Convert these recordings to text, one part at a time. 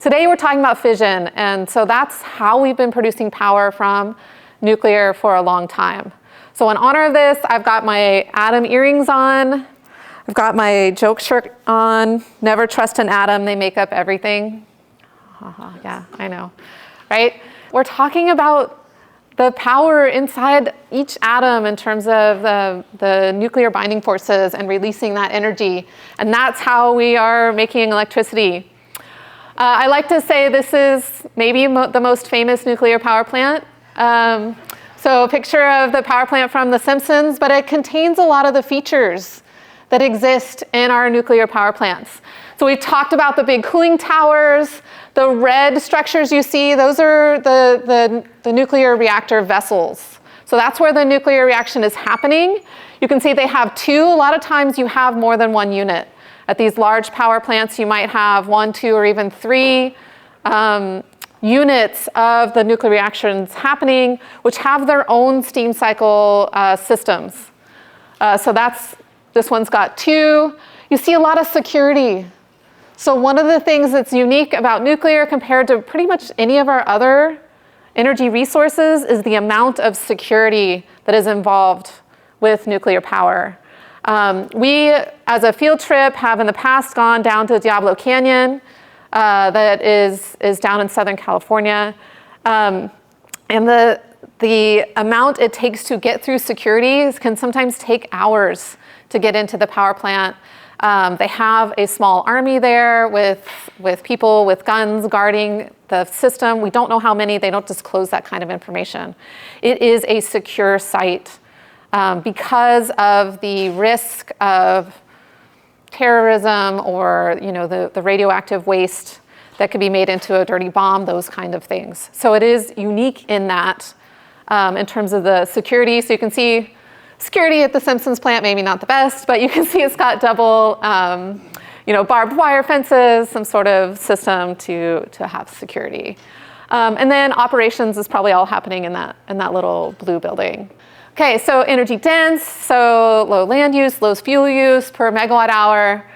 Today we're talking about fission, and so that's how we've been producing power from nuclear for a long time. So in honor of this, I've got my atom earrings on, I've got my joke shirt on, never trust an atom, they make up everything. Yeah, I know, right? We're talking about the power inside each atom in terms of the nuclear binding forces and releasing that energy, and that's how we are making electricity. I like to say this is maybe the most famous nuclear power plant. So a picture of the power plant from The Simpsons, but it contains a lot of the features that exist in our nuclear power plants. So we've talked about the big cooling towers. The red structures you see, those are the nuclear reactor vessels. So that's where the nuclear reaction is happening. You can see they have two. A lot of times you have more than one unit. At these large power plants, you might have 1, 2, or even 3 units of the nuclear reactions happening, which have their own steam cycle systems. So this one's got 2. You see a lot of security. So one of the things that's unique about nuclear compared to pretty much any of our other energy resources is the amount of security that is involved with nuclear power. We, as a field trip, have in the past gone down to Diablo Canyon, that is down in Southern California. And the amount it takes to get through security can sometimes take hours to get into the power plant. They have a small army there with people with guns guarding the system. We don't know how many. They don't disclose that kind of information. It is a secure site. Because of the risk of terrorism or the radioactive waste that could be made into a dirty bomb, those kind of things. So it is unique in that, in terms of the security. So you can see security at the Simpsons plant, maybe not the best, but you can see it's got double barbed wire fences, some sort of system to have security. And then operations is probably all happening in that little blue building. Okay, so energy dense, so low land use, low fuel use per megawatt hour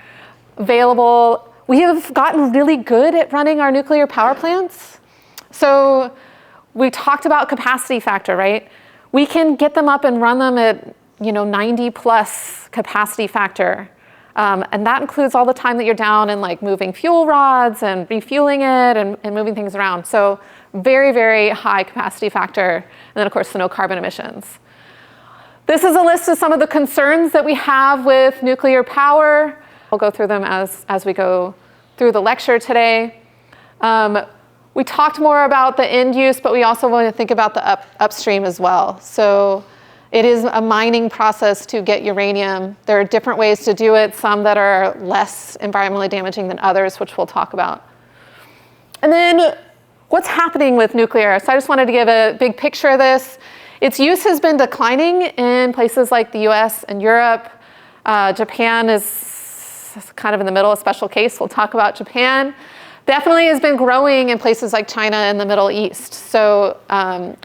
available. We have gotten really good at running our nuclear power plants. So we talked about capacity factor, right? We can get them up and run them at 90 plus capacity factor. And that includes all the time that you're down and like moving fuel rods and refueling it and moving things around. So very, very high capacity factor. And then of course the no carbon emissions. This is a list of some of the concerns that we have with nuclear power. We'll go through them as we go through the lecture today. We talked more about the end use, but we also want to think about the upstream as well. So it is a mining process to get uranium. There are different ways to do it, some that are less environmentally damaging than others, which we'll talk about. And then what's happening with nuclear? So I just wanted to give a big picture of this. Its use has been declining in places like the US and Europe. Japan is kind of in the middle, a special case. We'll talk about Japan. Definitely has been growing in places like China and the Middle East. So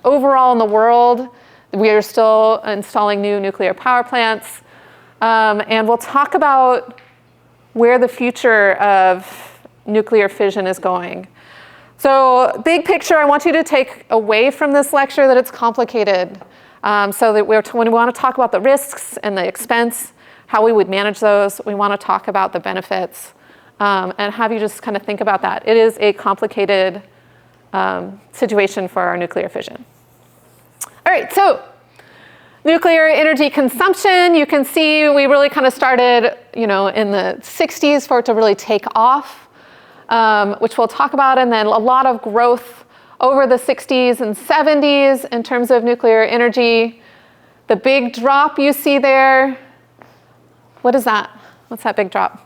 overall in the world, we are still installing new nuclear power plants. And we'll talk about where the future of nuclear fission is going. So big picture, I want you to take away from this lecture that it's complicated. So that when we want to talk about the risks and the expense, how we would manage those, we want to talk about the benefits and have you just kind of think about that. It is a complicated situation for our nuclear fission. All right, so nuclear energy consumption, you can see we really kind of started in the 60s for it to really take off. Which we'll talk about, and then a lot of growth over the 60s and 70s in terms of nuclear energy. The big drop you see there, what is that? What's that big drop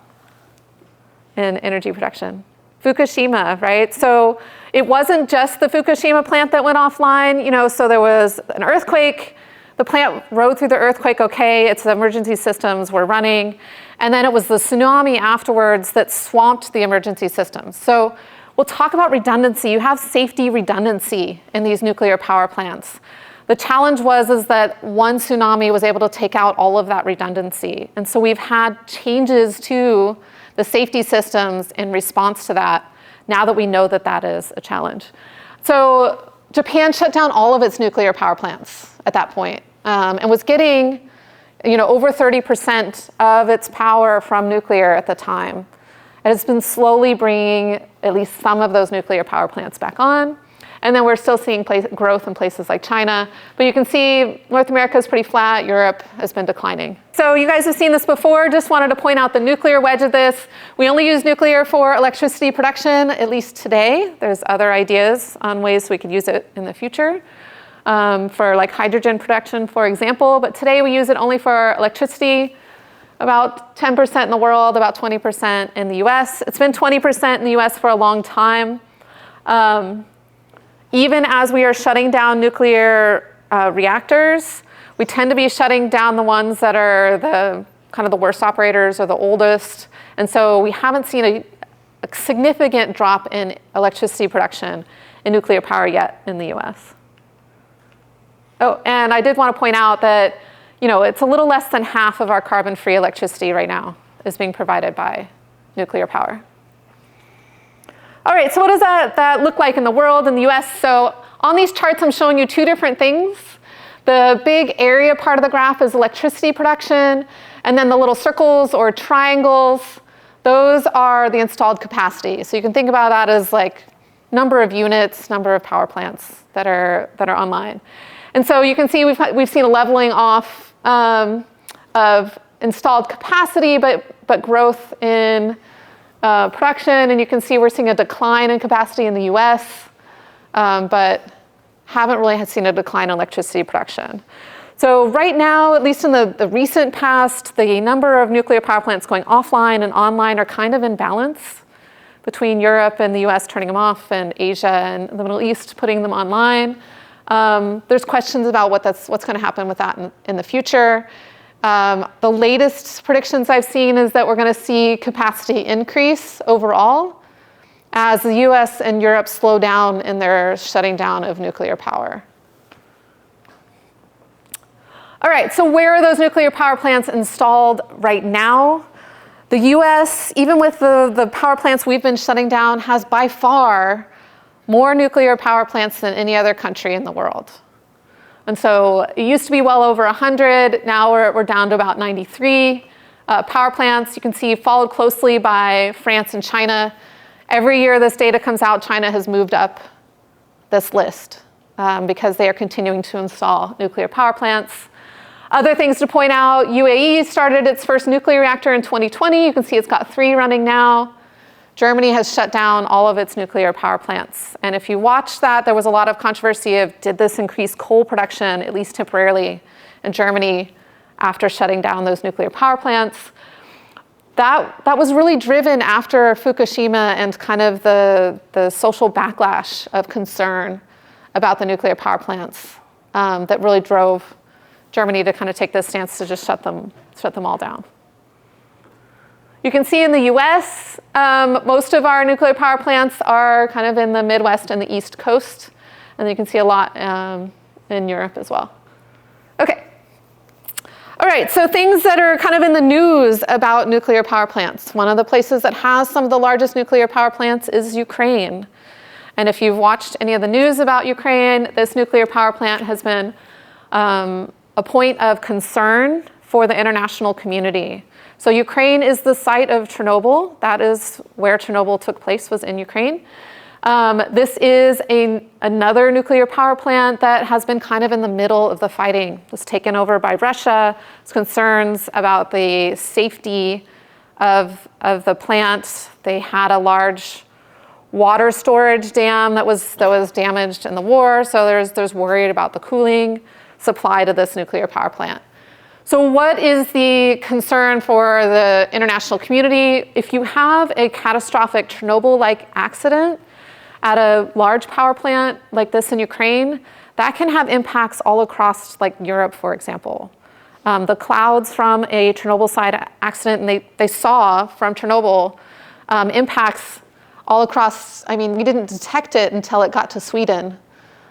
in energy production? Fukushima, right? So it wasn't just the Fukushima plant that went offline, so there was an earthquake. The plant rode through the earthquake okay, its emergency systems were running, and then it was the tsunami afterwards that swamped the emergency systems. So we'll talk about redundancy. You have safety redundancy in these nuclear power plants. The challenge is that one tsunami was able to take out all of that redundancy. And so we've had changes to the safety systems in response to that now that we know that that is a challenge. So Japan shut down all of its nuclear power plants at that point, and was getting over 30% of its power from nuclear at the time. It has been slowly bringing at least some of those nuclear power plants back on. And then we're still seeing growth in places like China. But you can see North America is pretty flat. Europe has been declining. So you guys have seen this before. Just wanted to point out the nuclear wedge of this. We only use nuclear for electricity production, at least today. There's other ideas on ways we could use it in the future. For like hydrogen production, for example. But today we use it only for electricity. About 10% in the world, about 20% in the US. It's been 20% in the US for a long time. Even as we are shutting down nuclear reactors, we tend to be shutting down the ones that are the kind of the worst operators or the oldest. And so we haven't seen a significant drop in electricity production in nuclear power yet in the US. Oh, and I did want to point out that it's a little less than half of our carbon-free electricity right now is being provided by nuclear power. All right, so what does that look like in the world, in the US? So on these charts, I'm showing you two different things. The big area part of the graph is electricity production, and then the little circles or triangles, those are the installed capacity. So you can think about that as like number of units, number of power plants that are online. And so you can see we've seen a leveling off of installed capacity, but growth in production, and you can see we're seeing a decline in capacity in the US, but haven't really seen a decline in electricity production. So right now, at least in the recent past, the number of nuclear power plants going offline and online are kind of in balance between Europe and the US turning them off and Asia and the Middle East putting them online. There's questions about what's going to happen with that in the future. The latest predictions I've seen is that we're going to see capacity increase overall as the US and Europe slow down in their shutting down of nuclear power. All right, so where are those nuclear power plants installed right now? The US, even with the power plants we've been shutting down, has by far more nuclear power plants than any other country in the world. And so it used to be well over 100. Now we're down to about 93 power plants. You can see followed closely by France and China. Every year this data comes out, China has moved up this list because they are continuing to install nuclear power plants. Other things to point out, UAE started its first nuclear reactor in 2020. You can see it's got 3 running now. Germany has shut down all of its nuclear power plants. And if you watch that, there was a lot of controversy of did this increase coal production, at least temporarily, in Germany after shutting down those nuclear power plants. That was really driven after Fukushima and kind of the social backlash of concern about the nuclear power plants that really drove Germany to kind of take this stance to just shut them all down. You can see in the US, most of our nuclear power plants are kind of in the Midwest and the East Coast. And you can see a lot in Europe as well. Okay. All right, so things that are kind of in the news about nuclear power plants. One of the places that has some of the largest nuclear power plants is Ukraine. And if you've watched any of the news about Ukraine, this nuclear power plant has been a point of concern for the international community. So Ukraine is the site of Chernobyl. That is where Chernobyl took place, was in Ukraine. This is another nuclear power plant that has been kind of in the middle of the fighting. It was taken over by Russia. There's concerns about the safety of the plant. They had a large water storage dam that was damaged in the war. So there's worried about the cooling supply to this nuclear power plant. So what is the concern for the international community? If you have a catastrophic Chernobyl-like accident at a large power plant like this in Ukraine, that can have impacts all across like Europe, for example. The clouds from a Chernobyl site accident, and they saw from Chernobyl impacts all across. I mean, we didn't detect it until it got to Sweden.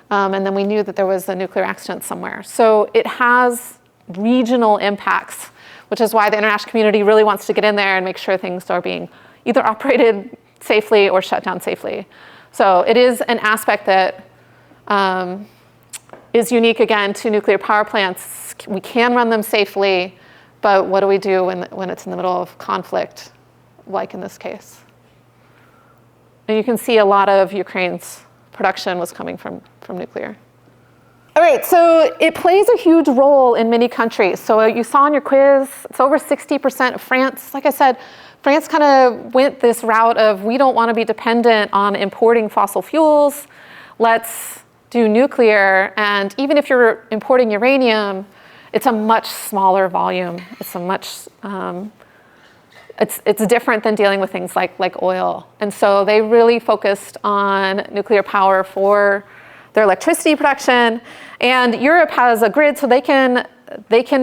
And then we knew that there was a nuclear accident somewhere. So it has regional impacts, which is why the international community really wants to get in there and make sure things are being either operated safely or shut down safely. So it is an aspect that is unique, again, to nuclear power plants. We can run them safely, but what do we do when it's in the middle of conflict, like in this case? And you can see a lot of Ukraine's production was coming from nuclear. All right, so it plays a huge role in many countries. So you saw in your quiz, it's over 60% of France. Like I said, France kind of went this route of, we don't want to be dependent on importing fossil fuels. Let's do nuclear. And even if you're importing uranium, it's a much smaller volume. It's a much, it's different than dealing with things like oil. And so they really focused on nuclear power for their electricity production. And Europe has a grid, so they can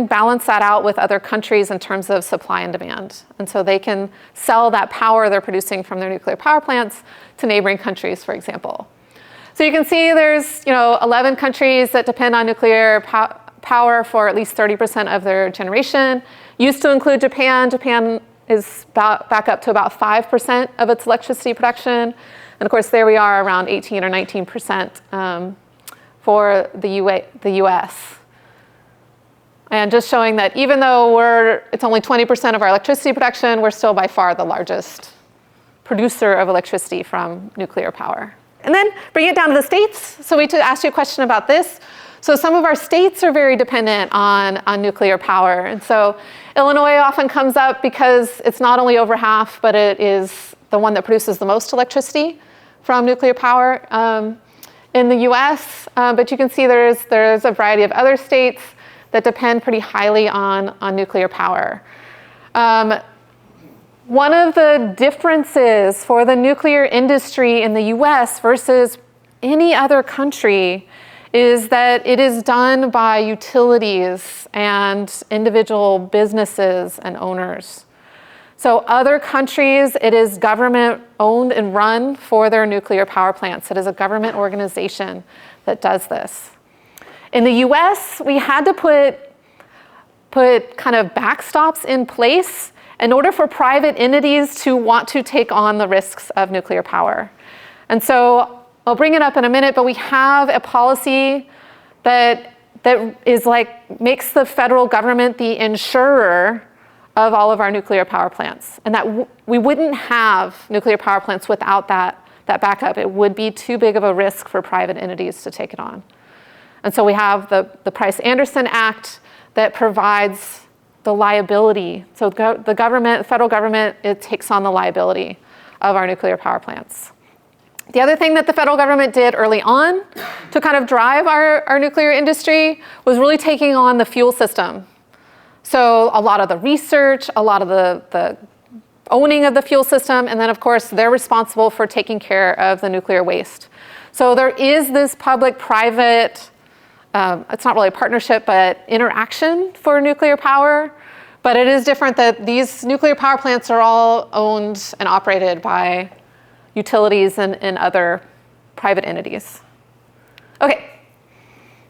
balance that out with other countries in terms of supply and demand. And so they can sell that power they're producing from their nuclear power plants to neighboring countries, for example. So you can see there's 11 countries that depend on nuclear power for at least 30% of their generation. Used to include Japan. Japan is back up to about 5% of its electricity production. And of course, there we are around 18 or 19% for the US. And just showing that even though it's only 20% of our electricity production, we're still by far the largest producer of electricity from nuclear power. And then bring it down to the states. So we asked you a question about this. So some of our states are very dependent on nuclear power. And so Illinois often comes up because it's not only over half, but it is the one that produces the most electricity from nuclear power in the US. But you can see there's a variety of other states that depend pretty highly on nuclear power. One of the differences for the nuclear industry in the US versus any other country is that it is done by utilities and individual businesses and owners. So other countries, it is government owned and run for their nuclear power plants. It is a government organization that does this. In the US, we had to put kind of backstops in place in order for private entities to want to take on the risks of nuclear power. And so I'll bring it up in a minute, but we have a policy that is makes the federal government the insurer of all of our nuclear power plants. And that we wouldn't have nuclear power plants without that backup. It would be too big of a risk for private entities to take it on. And so we have the Price-Anderson Act that provides the liability. So the federal government, it takes on the liability of our nuclear power plants. The other thing that the federal government did early on to kind of drive our nuclear industry was really taking on the fuel system. So a lot of the research, a lot of the owning of the fuel system, and then of course they're responsible for taking care of the nuclear waste. So there is this public-private, it's not really a partnership, but interaction for nuclear power. But it is different that these nuclear power plants are all owned and operated by utilities and other private entities. Okay,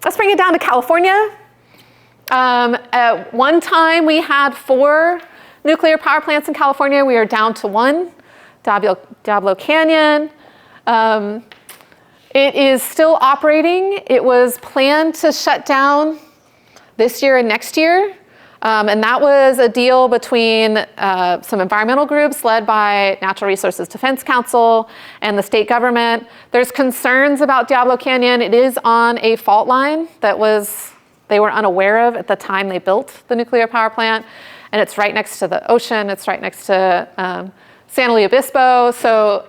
let's bring it down to California. At one time, we had 4 nuclear power plants in California. We are down to 1, Diablo Canyon. It is still operating. It was planned to shut down this year and next year. And that was a deal between some environmental groups led by Natural Resources Defense Council and the state government. There's concerns about Diablo Canyon. It is on a fault line that they were unaware of at the time they built the nuclear power plant. And it's right next to the ocean. It's right next to San Luis Obispo. So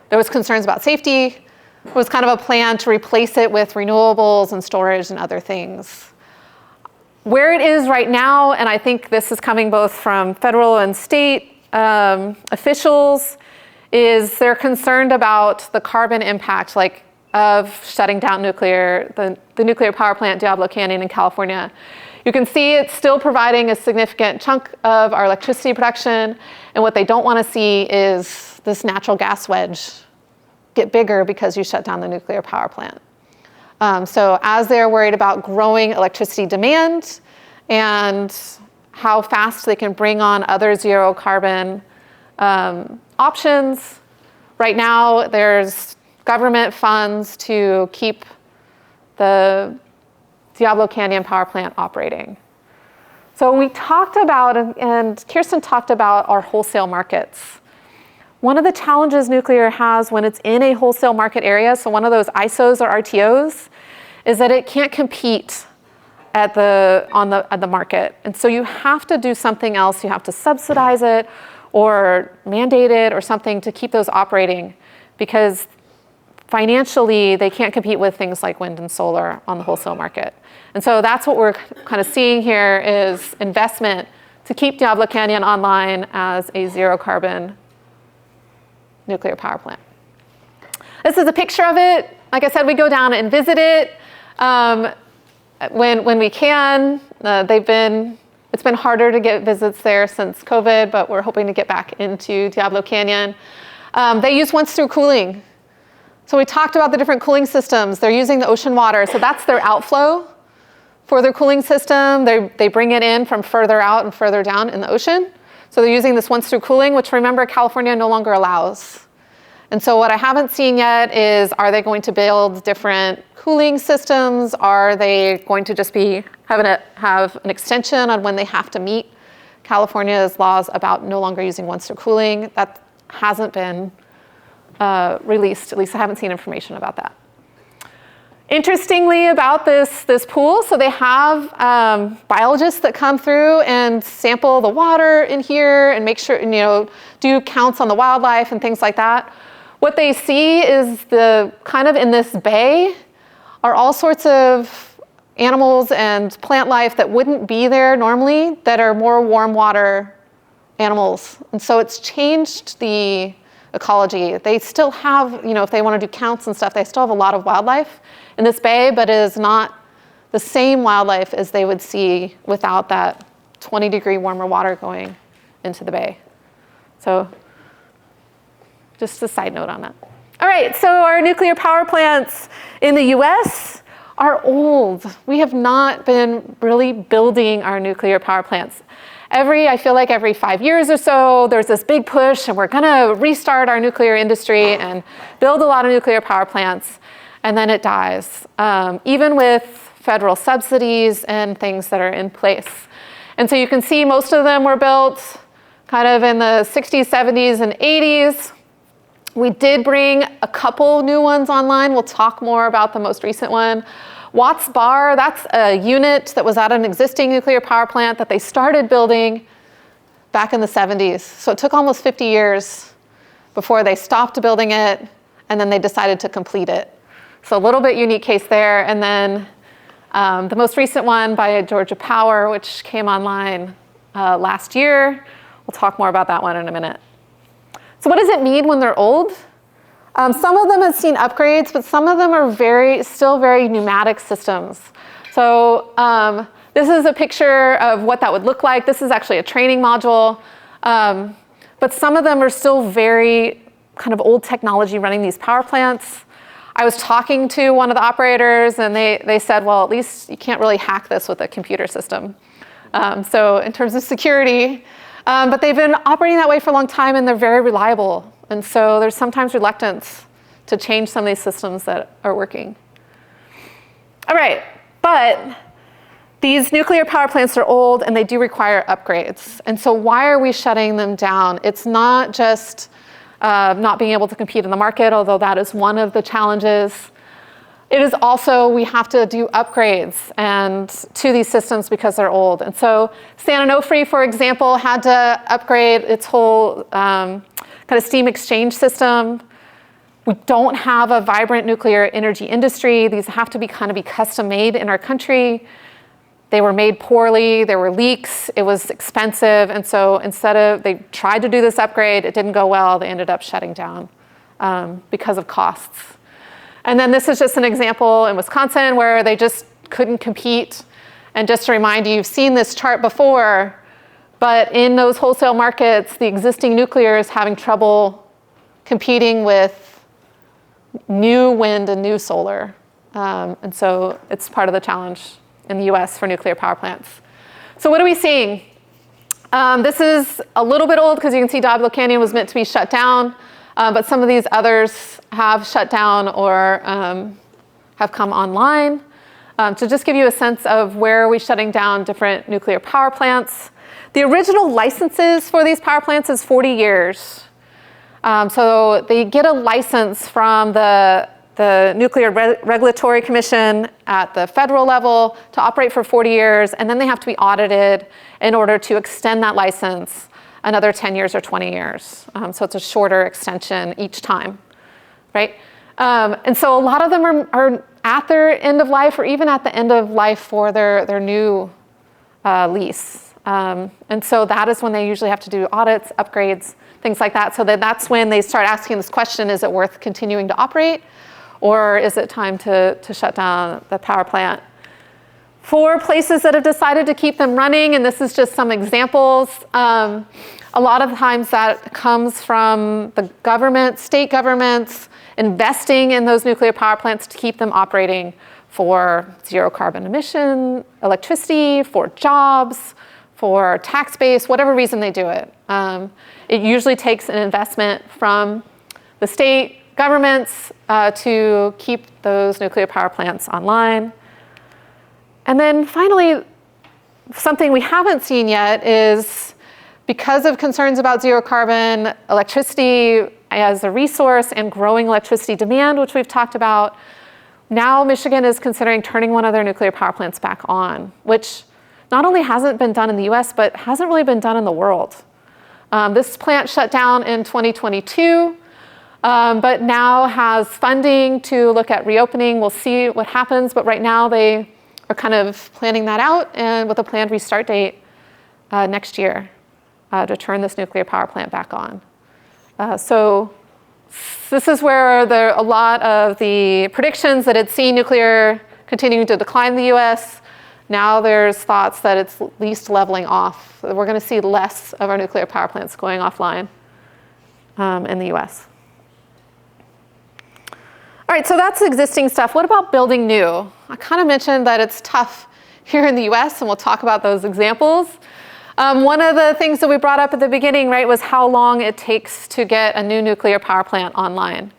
there was concerns about safety. It was kind of a plan to replace it with renewables and storage and other things. Where it is right now, and I think this is coming both from federal and state officials, is they're concerned about the carbon impact, of shutting down the nuclear power plant Diablo Canyon in California. You can see it's still providing a significant chunk of our electricity production, and what they don't want to see is this natural gas wedge get bigger because you shut down the nuclear power plant. So as they're worried about growing electricity demand and how fast they can bring on other zero carbon options. Right now, there's government funds to keep the Diablo Canyon power plant operating. So when we talked about, and Kirsten talked about our wholesale markets, one of the challenges nuclear has when it's in a wholesale market area, so one of those ISOs or RTOs, is that it can't compete at the market. And so you have to do something else. You have to subsidize it or mandate it or something to keep those operating, because financially they can't compete with things like wind and solar on the wholesale market. And so that's what we're kind of seeing here is investment to keep Diablo Canyon online as a zero carbon nuclear power plant. This is a picture of it. Like I said, we go down and visit it when we can. It's been harder to get visits there since COVID, but we're hoping to get back into Diablo Canyon. They use once-through cooling. So we talked about the different cooling systems. They're using the ocean water, so that's their outflow for their cooling system. They bring it in from further out and further down in the ocean. So they're using this once-through cooling, which remember California no longer allows. And so what I haven't seen yet is, are they going to build different cooling systems? Are they going to just be have an extension on when they have to meet California's laws about no longer using once-through cooling? That hasn't been released. At least I haven't seen information about that. Interestingly about this pool, so they have biologists that come through and sample the water in here and make sure, do counts on the wildlife and things like that. What they see is the kind of in this bay are all sorts of animals and plant life that wouldn't be there normally that are more warm water animals. And so it's changed the ecology. They still have, if they want to do counts and stuff, they still have a lot of wildlife in this bay, but it is not the same wildlife as they would see without that 20-degree warmer water going into the bay. So just a side note on that. All right, so our nuclear power plants in the US are old. We have not been really building our nuclear power plants. I feel like every 5 years or so, there's this big push and we're gonna restart our nuclear industry and build a lot of nuclear power plants, and then it dies, even with federal subsidies and things that are in place. And so you can see most of them were built kind of in the 60s, 70s, and 80s. We did bring a couple new ones online. We'll talk more about the most recent one. Watts Bar, that's a unit that was at an existing nuclear power plant that they started building back in the 70s. So it took almost 50 years before they stopped building it, and then they decided to complete it. So a little bit unique case there. And then the most recent one by Georgia Power, which came online last year. We'll talk more about that one in a minute. So what does it mean when they're old? Some of them have seen upgrades, but some of them are still very pneumatic systems. So this is a picture of what that would look like. This is actually a training module. But some of them are still very kind of old technology running these power plants. I was talking to one of the operators and they said, well, at least you can't really hack this with a computer system. So in terms of security, but they've been operating that way for a long time and they're very reliable. And so there's sometimes reluctance to change some of these systems that are working. All right, but these nuclear power plants are old and they do require upgrades. And so why are we shutting them down? It's not just not being able to compete in the market, although that is one of the challenges. It is also we have to do upgrades to these systems because they're old. And so San Onofre, for example, had to upgrade its whole kind of steam exchange system. We don't have a vibrant nuclear energy industry. These have to be custom made in our country. They were made poorly, there were leaks, it was expensive, and so they tried to do this upgrade, it didn't go well, they ended up shutting down because of costs. And then this is just an example in Wisconsin where they just couldn't compete. And just to remind you, you've seen this chart before, but in those wholesale markets, the existing nuclear is having trouble competing with new wind and new solar. And so it's part of the challenge in the US for nuclear power plants. So what are we seeing? This is a little bit old because you can see Diablo Canyon was meant to be shut down, but some of these others have shut down or have come online. To just give you a sense of where are we shutting down different nuclear power plants. The original licenses for these power plants is 40 years. So they get a license from the Nuclear Regulatory Commission at the federal level to operate for 40 years, and then they have to be audited in order to extend that license another 10 years or 20 years. So it's a shorter extension each time, right? And so a lot of them are at their end of life or even at the end of life for their new lease. And so that is when they usually have to do audits, upgrades, things like that. So that's when they start asking this question, is it worth continuing to operate? Or is it time to shut down the power plant? For places that have decided to keep them running, and this is just some examples, a lot of times that comes from the government, state governments, investing in those nuclear power plants to keep them operating for zero carbon emission, electricity, for jobs, for tax base, whatever reason they do it. It usually takes an investment from the state governments to keep those nuclear power plants online. And then finally, something we haven't seen yet is because of concerns about zero carbon, electricity as a resource and growing electricity demand, which we've talked about, now Michigan is considering turning one of their nuclear power plants back on, which not only hasn't been done in the US, but hasn't really been done in the world. This plant shut down in 2022. But now has funding to look at reopening. We'll see what happens, but right now they are kind of planning that out and with a planned restart date next year to turn this nuclear power plant back on. So this is where a lot of the predictions that had seen nuclear continuing to decline in the US, now there's thoughts that it's at least leveling off. We're going to see less of our nuclear power plants going offline in the US. All right, so that's existing stuff. What about building new? I kind of mentioned that it's tough here in the US, and we'll talk about those examples. One of the things that we brought up at the beginning, right, was how long it takes to get a new nuclear power plant online.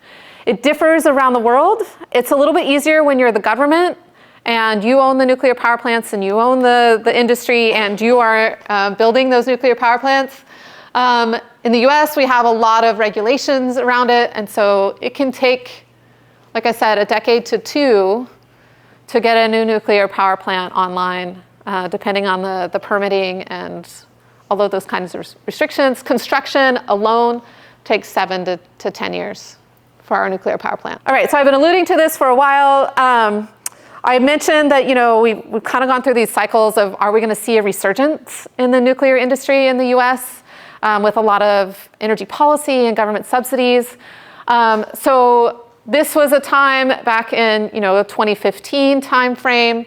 It differs around the world. It's a little bit easier when you're the government and you own the nuclear power plants and you own the industry and you are building those nuclear power plants. In the US, we have a lot of regulations around it, and so it can take, like I said, a decade to two to get a new nuclear power plant online, depending on the permitting and all of those kinds of restrictions. Construction alone takes 7 to 10 years for our nuclear power plant. All right, so I've been alluding to this for a while. I mentioned that we've kind of gone through these cycles of, are we going to see a resurgence in the nuclear industry in the US with a lot of energy policy and government subsidies? So this was a time back in 2015 timeframe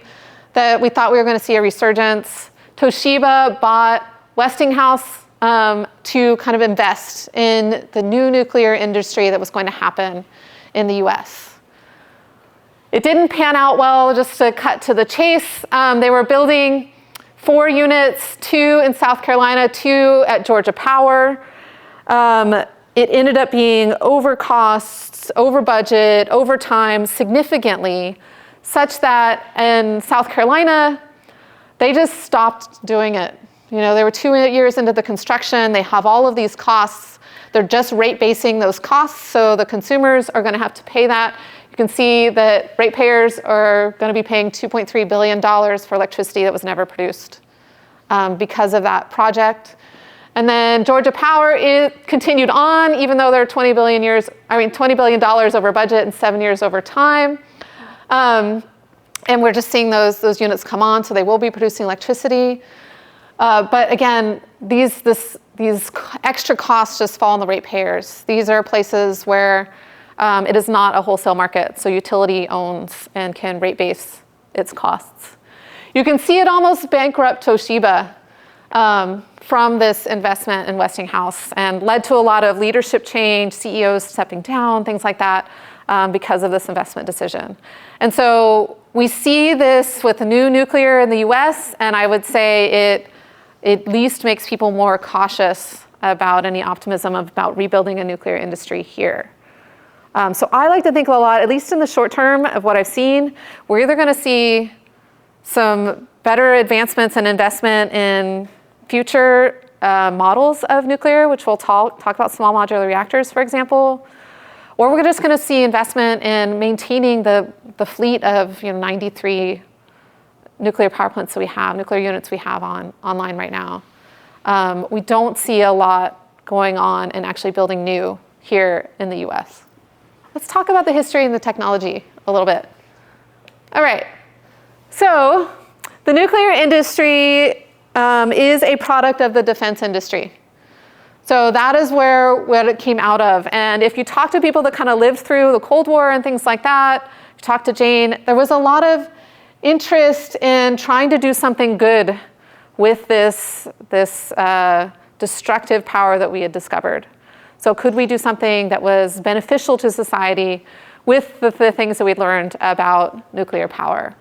that we thought we were going to see a resurgence. Toshiba bought Westinghouse to kind of invest in the new nuclear industry that was going to happen in the US. It didn't pan out well, just to cut to the chase. They were building 4 units, 2 in South Carolina, 2 at Georgia Power. It ended up being over costs, over budget, over time, significantly, such that in South Carolina, they just stopped doing it. They were 2 years into the construction. They have all of these costs. They're just rate basing those costs, so the consumers are going to have to pay that. You can see that ratepayers are going to be paying $2.3 billion for electricity that was never produced because of that project. And then Georgia Power, it continued on, even though they're $20 billion over budget and 7 years over time. And we're just seeing those units come on, so they will be producing electricity. But again, these extra costs just fall on the ratepayers. These are places where it is not a wholesale market, so utility owns and can rate base its costs. You can see it almost bankrupt Toshiba from this investment in Westinghouse, and led to a lot of leadership change, CEOs stepping down, things like that, because of this investment decision. And so we see this with new nuclear in the US, and I would say it at least makes people more cautious about any optimism about rebuilding a nuclear industry here. So I like to think a lot, at least in the short term of what I've seen, we're either going to see some better advancements and investment in future models of nuclear, which we'll talk about small modular reactors, for example, or we're just going to see investment in maintaining the fleet of 93 nuclear power plants that we have, nuclear units we have online right now. We don't see a lot going on in actually building new here in the US. Let's talk about the history and the technology a little bit. All right, so the nuclear industry is a product of the defense industry. So that is what it came out of. And if you talk to people that kind of lived through the Cold War and things like that, you talk to Jane, there was a lot of interest in trying to do something good with this destructive power that we had discovered. So could we do something that was beneficial to society with the things that we'd learned about nuclear power?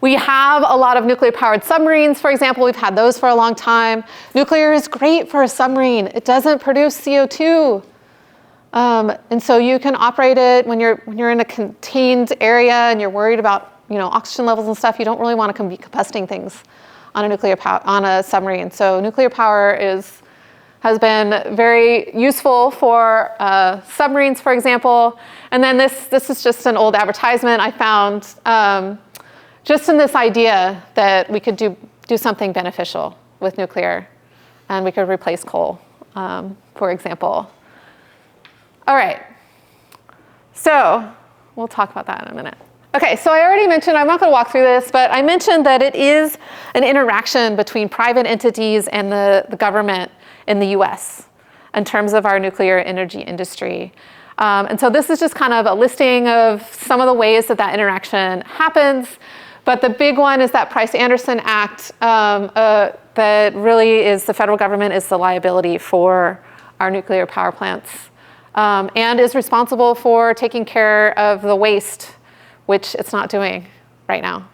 We have a lot of nuclear-powered submarines, for example. We've had those for a long time. Nuclear is great for a submarine. It doesn't produce CO2. And so you can operate it when you're in a contained area and you're worried about oxygen levels and stuff. You don't really want to be combusting things on a submarine. So nuclear power has been very useful for submarines, for example. And then this is just an old advertisement I found just in this idea that we could do something beneficial with nuclear and we could replace coal, for example. All right, so we'll talk about that in a minute. Okay, so I already mentioned, I'm not going to walk through this, but I mentioned that it is an interaction between private entities and the government in the US in terms of our nuclear energy industry. And so this is just kind of a listing of some of the ways that interaction happens. But the big one is that Price-Anderson Act that really is the federal government is the liability for our nuclear power plants and is responsible for taking care of the waste, which it's not doing right now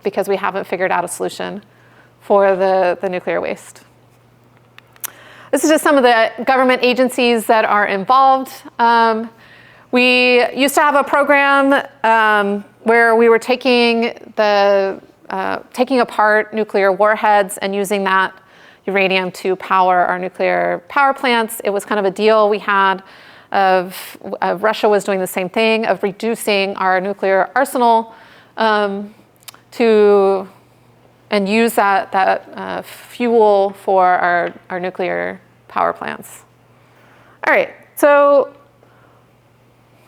because we haven't figured out a solution for the nuclear waste. This is just some of the government agencies that are involved. We used to have a program where we were taking apart nuclear warheads and using that uranium to power our nuclear power plants. It was kind of a deal we had of Russia was doing the same thing, of reducing our nuclear arsenal and use that fuel for our nuclear power plants. All right, so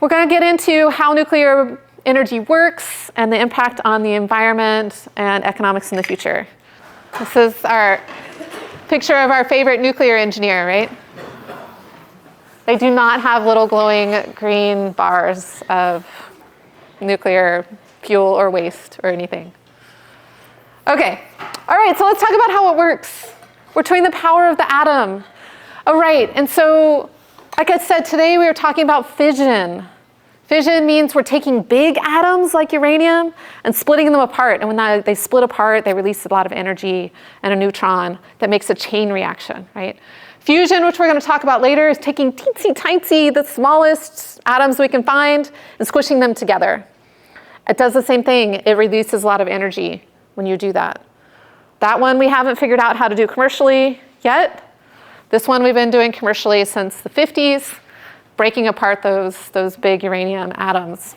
we're going to get into how nuclear energy works and the impact on the environment and economics in the future. This is our picture of our favorite nuclear engineer, right? They do not have little glowing green bars of nuclear fuel or waste or anything. Okay, all right, so let's talk about how it works. We're showing the power of the atom. All right, and so, like I said, today we were talking about fission. Fission means we're taking big atoms like uranium and splitting them apart. And when they split apart, they release a lot of energy and a neutron that makes a chain reaction, right? Fusion, which we're going to talk about later, is taking teensy-tiny, the smallest atoms we can find and squishing them together. It does the same thing. It releases a lot of energy when you do that. That one we haven't figured out how to do commercially yet. This one we've been doing commercially since the 50s. Breaking apart those big uranium atoms.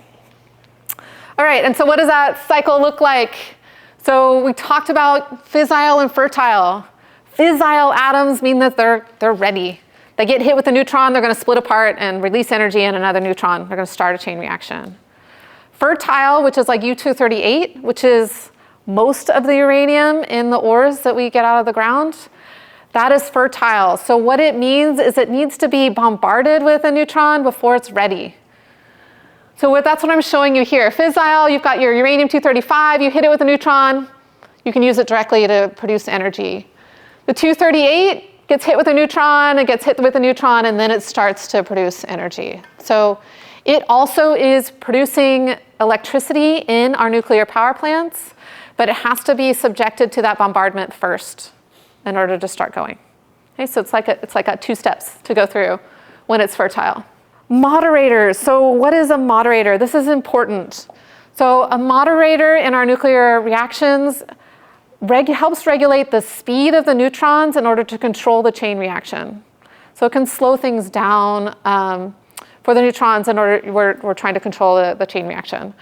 All right, and so what does that cycle look like? So we talked about fissile and fertile. Fissile atoms mean that they're ready. They get hit with a neutron, they're going to split apart and release energy in another neutron. They're going to start a chain reaction. Fertile, which is like U-238, which is most of the uranium in the ores that we get out of the ground. That is fertile. So what it means is it needs to be bombarded with a neutron before it's ready. So that's what I'm showing you here. Fissile, you've got your uranium-235, you hit it with a neutron, you can use it directly to produce energy. The 238 gets hit with a neutron, it gets hit with a neutron, and then it starts to produce energy. So it also is producing electricity in our nuclear power plants but it has to be subjected to that bombardment first in order to start going. Okay, so it's like a 2 steps to go through when it's fertile. Moderators. So what is a moderator? This is important. So a moderator in our nuclear reactions helps regulate the speed of the neutrons in order to control the chain reaction. So it can slow things down for the neutrons in order, we're trying to control the chain reaction.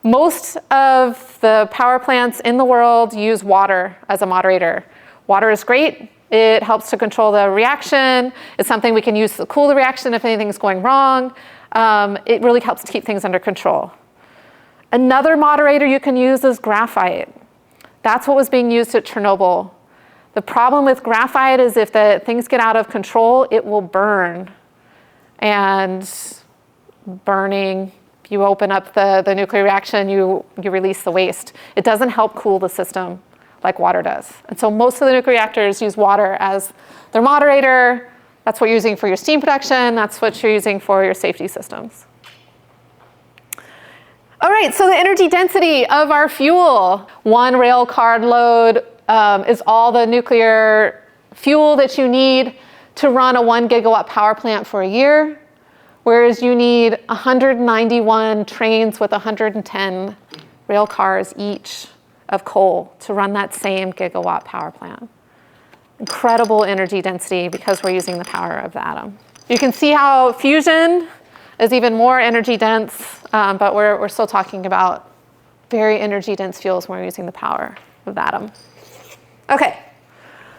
Most of the power plants in the world use water as a moderator. Water is great. It helps to control the reaction. It's something we can use to cool the reaction if anything's going wrong. It really helps to keep things under control. Another moderator you can use is graphite. That's what was being used at Chernobyl. The problem with graphite is if things get out of control, it will burn. And burning, you open up the nuclear reaction, you release the waste. It doesn't help cool the system like water does. And so most of the nuclear reactors use water as their moderator. That's what you're using for your steam production. That's what you're using for your safety systems. All right, so the energy density of our fuel. 1 rail car load is all the nuclear fuel that you need to run a 1 gigawatt power plant for a year, whereas you need 191 trains with 110 rail cars each of coal to run that same gigawatt power plant. Incredible energy density because we're using the power of the atom. You can see how fusion is even more energy dense, but we're still talking about very energy dense fuels when we're using the power of the atom. Okay,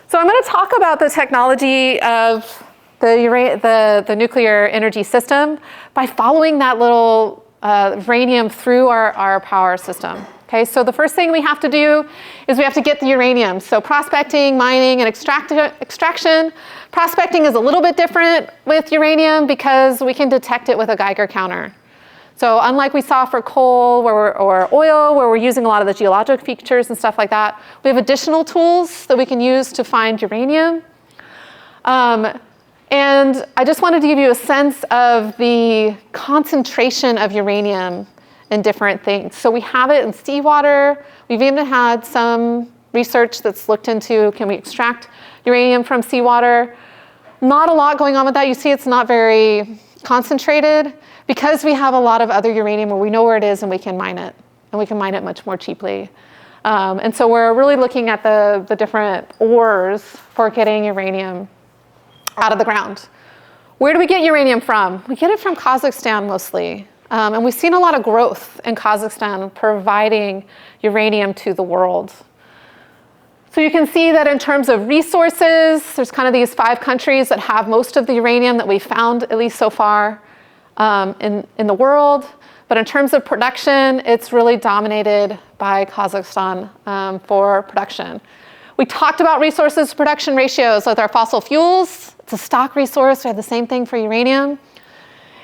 so I'm going to talk about the technology of the nuclear energy system by following that little uranium through our power system. Okay, so the first thing we have to do is we have to get the uranium. So prospecting, mining, and extraction. Prospecting is a little bit different with uranium because we can detect it with a Geiger counter. So unlike we saw for coal or oil, where we're using a lot of the geologic features and stuff like that, we have additional tools that we can use to find uranium. And I just wanted to give you a sense of the concentration of uranium in different things. So we have it in seawater. We've even had some research that's looked into, can we extract uranium from seawater? Not a lot going on with that. You see it's not very concentrated because we have a lot of other uranium where we know where it is and we can mine it. And we can mine it much more cheaply. And so we're really looking at the different ores for getting uranium out of the ground. Where do we get uranium from? We get it from Kazakhstan mostly. And we've seen a lot of growth in Kazakhstan providing uranium to the world. So you can see that in terms of resources, there's kind of these 5 countries that have most of the uranium that we've found, at least so far, in the world. But in terms of production, it's really dominated by Kazakhstan for production. We talked about resources to production ratios with our fossil fuels. It's a stock resource. We have the same thing for uranium.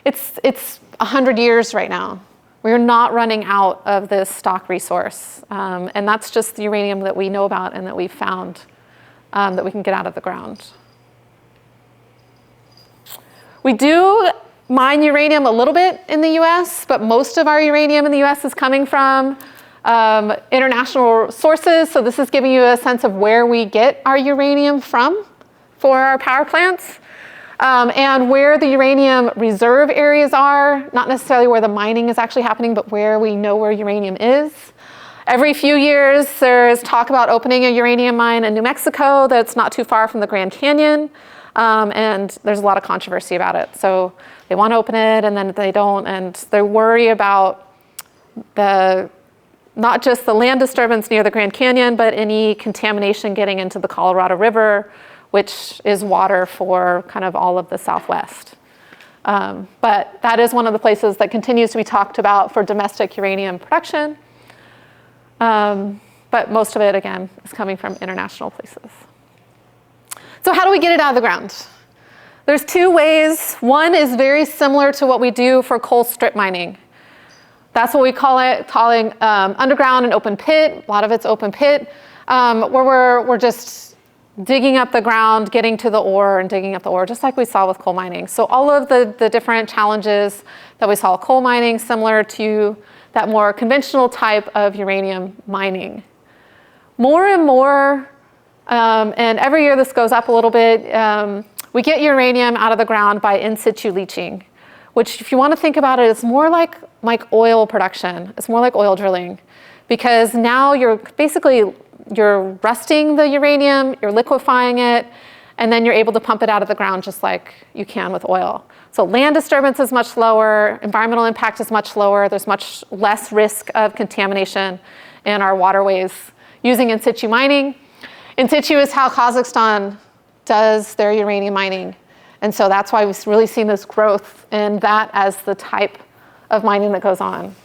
It's 100 years right now. We're not running out of this stock resource. And that's just the uranium that we know about and that we've found that we can get out of the ground. We do mine uranium a little bit in the US, but most of our uranium in the US is coming from international sources. So this is giving you a sense of where we get our uranium from for our power plants. And where the uranium reserve areas are, not necessarily where the mining is actually happening, but where we know where uranium is. Every few years, there's talk about opening a uranium mine in New Mexico that's not too far from the Grand Canyon. And there's a lot of controversy about it. So they want to open it and then they don't. And they worry about not just the land disturbance near the Grand Canyon, but any contamination getting into the Colorado River, which is water for kind of all of the Southwest. But that is one of the places that continues to be talked about for domestic uranium production. But most of it, again, is coming from international places. So how do we get it out of the ground? There's 2 ways. One is very similar to what we do for coal strip mining. That's what we calling underground and open pit. A lot of it's open pit, where we're just digging up the ground, getting to the ore and digging up the ore, just like we saw with coal mining. So all of the different challenges that we saw with coal mining, similar to that more conventional type of uranium mining. more and more, and every year this goes up a little bit, we get uranium out of the ground by in situ leaching, which if you want to think about it, it's more like oil production. It's more like oil drilling, because now you're rusting the uranium, you're liquefying it, and then you're able to pump it out of the ground just like you can with oil. So land disturbance is much lower, environmental impact is much lower, there's much less risk of contamination in our waterways using in situ mining. In situ is how Kazakhstan does their uranium mining. And so that's why we've really seen this growth in that as the type of mining that goes on.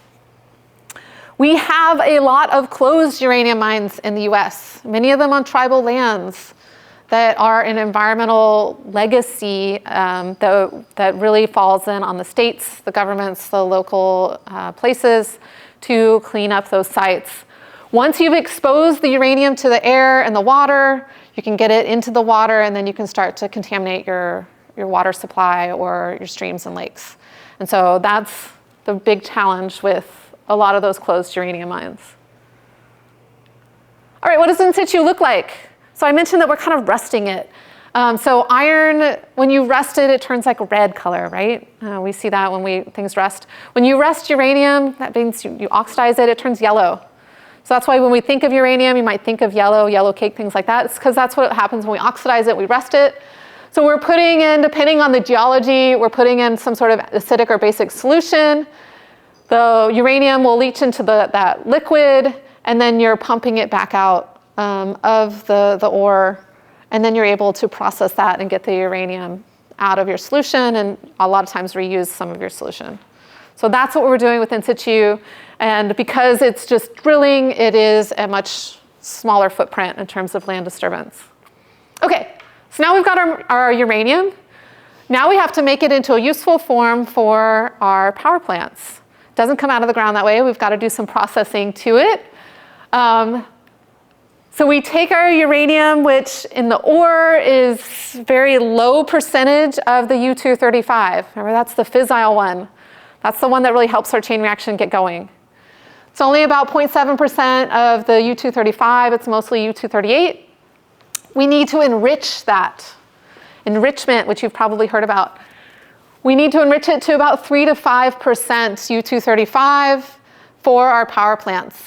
We have a lot of closed uranium mines in the US, many of them on tribal lands that are an environmental legacy that really falls in on the states, the governments, the local places to clean up those sites. Once you've exposed the uranium to the air and the water, you can get it into the water, and then you can start to contaminate your water supply or your streams and lakes. And so that's the big challenge with a lot of those closed uranium mines. All right, what does in situ look like? So I mentioned that we're kind of rusting it. So iron, when you rust it, it turns like a red color, right? We see that when things rust. When you rust uranium, that means you oxidize it, it turns yellow. So that's why when we think of uranium, you might think of yellow cake, things like that. It's because that's what happens when we oxidize it, we rust it. So we're putting in, depending on the geology, we're putting in some sort of acidic or basic solution. The uranium will leach into that liquid, and then you're pumping it back out of the ore, and then you're able to process that and get the uranium out of your solution, and a lot of times reuse some of your solution. So that's what we're doing with in situ, and because it's just drilling, it is a much smaller footprint in terms of land disturbance. Okay, so now we've got our uranium. Now we have to make it into a useful form for our power plants. It doesn't come out of the ground that way. We've got to do some processing to it. So we take our uranium, which in the ore is very low percentage of the U-235. Remember, that's the fissile one. That's the one that really helps our chain reaction get going. It's only about 0.7% of the U-235. It's mostly U-238. We need to enrich that. Enrichment, which you've probably heard about. We need to enrich it to about 3 to 5% U-235 for our power plants.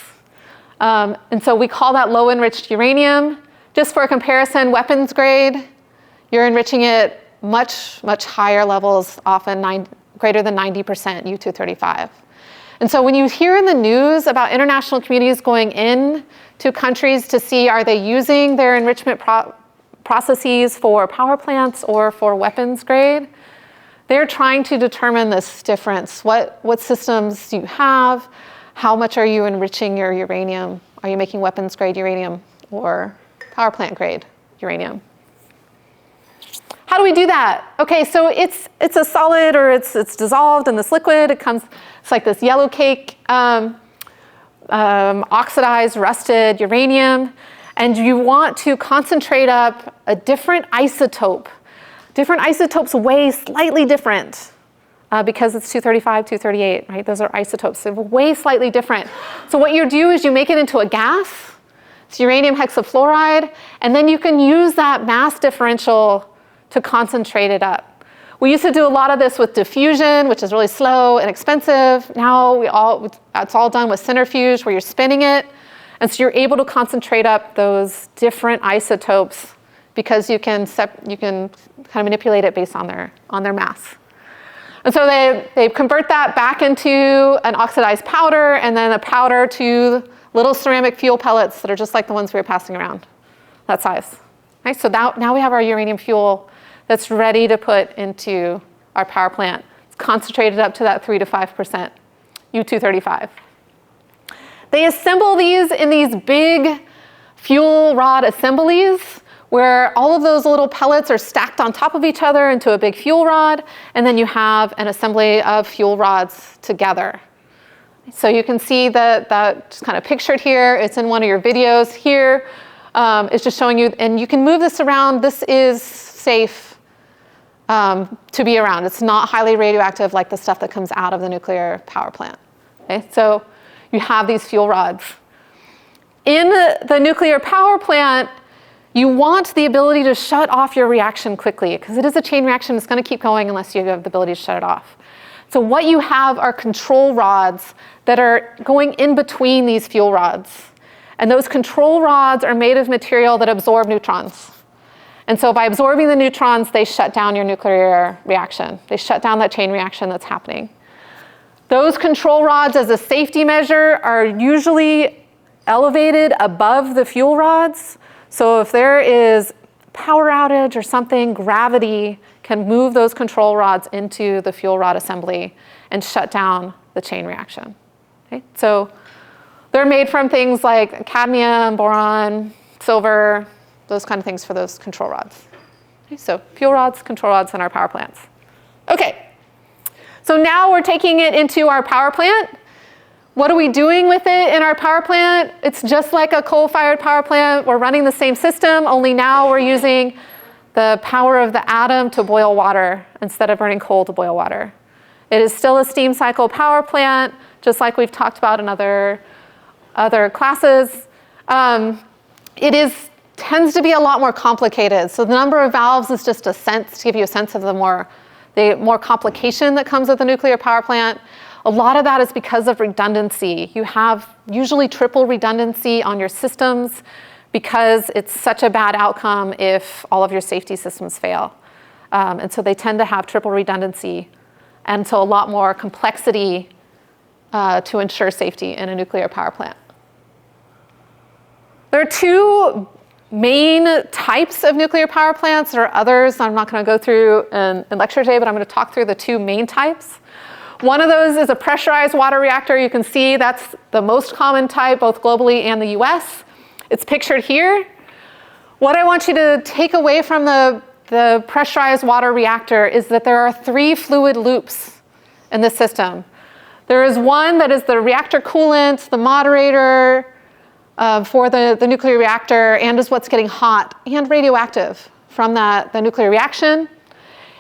And so we call that low enriched uranium. Just for a comparison, weapons grade, you're enriching it much higher levels, often greater than 90% U-235. And so when you hear in the news about international communities going in to countries to see are they using their enrichment processes for power plants or for weapons grade, they're trying to determine this difference. What systems do you have? How much are you enriching your uranium? Are you making weapons grade uranium or power plant grade uranium? How do we do that? Okay, so it's a solid, or it's dissolved in this liquid. It's like this yellow cake, oxidized, rusted uranium, and you want to concentrate up a different isotope. Different isotopes weigh slightly different because it's 235, 238, right? Those are isotopes, they weigh slightly different. So what you do is you make it into a gas, it's uranium hexafluoride, and then you can use that mass differential to concentrate it up. We used to do a lot of this with diffusion, which is really slow and expensive. Now it's all done with centrifuge, where you're spinning it. And so you're able to concentrate up those different isotopes because you can kind of manipulate it based on their mass. And so they convert that back into an oxidized powder, and then a powder to little ceramic fuel pellets that are just like the ones we were passing around, that size. Right? So now we have our uranium fuel that's ready to put into our power plant. It's concentrated up to that 3 to 5% U-235. They assemble these in these big fuel rod assemblies where all of those little pellets are stacked on top of each other into a big fuel rod, and then you have an assembly of fuel rods together. So you can see that's kind of pictured here. It's in one of your videos here. It's just showing you, and you can move this around. This is safe to be around. It's not highly radioactive like the stuff that comes out of the nuclear power plant. Okay? So you have these fuel rods. In the nuclear power plant, you want the ability to shut off your reaction quickly, because it is a chain reaction. It's going to keep going unless you have the ability to shut it off. So what you have are control rods that are going in between these fuel rods. And those control rods are made of material that absorb neutrons. And so by absorbing the neutrons, they shut down your nuclear reaction. They shut down that chain reaction that's happening. Those control rods, as a safety measure, are usually elevated above the fuel rods. So if there is power outage or something, gravity can move those control rods into the fuel rod assembly and shut down the chain reaction. Okay? So they're made from things like cadmium, boron, silver, those kind of things for those control rods. Okay? So fuel rods, control rods in our power plants. Okay. So now we're taking it into our power plant. What are we doing with it in our power plant? It's just like a coal-fired power plant. We're running the same system, only now we're using the power of the atom to boil water instead of burning coal to boil water. It is still a steam cycle power plant, just like we've talked about in other classes. It tends to be a lot more complicated. So the number of valves is just a sense, to give you a sense of the more complication that comes with the nuclear power plant. A lot of that is because of redundancy. You have usually triple redundancy on your systems because it's such a bad outcome if all of your safety systems fail. And so they tend to have triple redundancy, and so a lot more complexity to ensure safety in a nuclear power plant. There are two main types of nuclear power plants. There are others I'm not going to go through in lecture today, but I'm going to talk through the two main types. One of those is a pressurized water reactor. You can see that's the most common type, both globally and the US. It's pictured here. What I want you to take away from the pressurized water reactor is that there are 3 fluid loops in the system. There is one that is the reactor coolant, the moderator for the nuclear reactor, and is what's getting hot and radioactive from the nuclear reaction.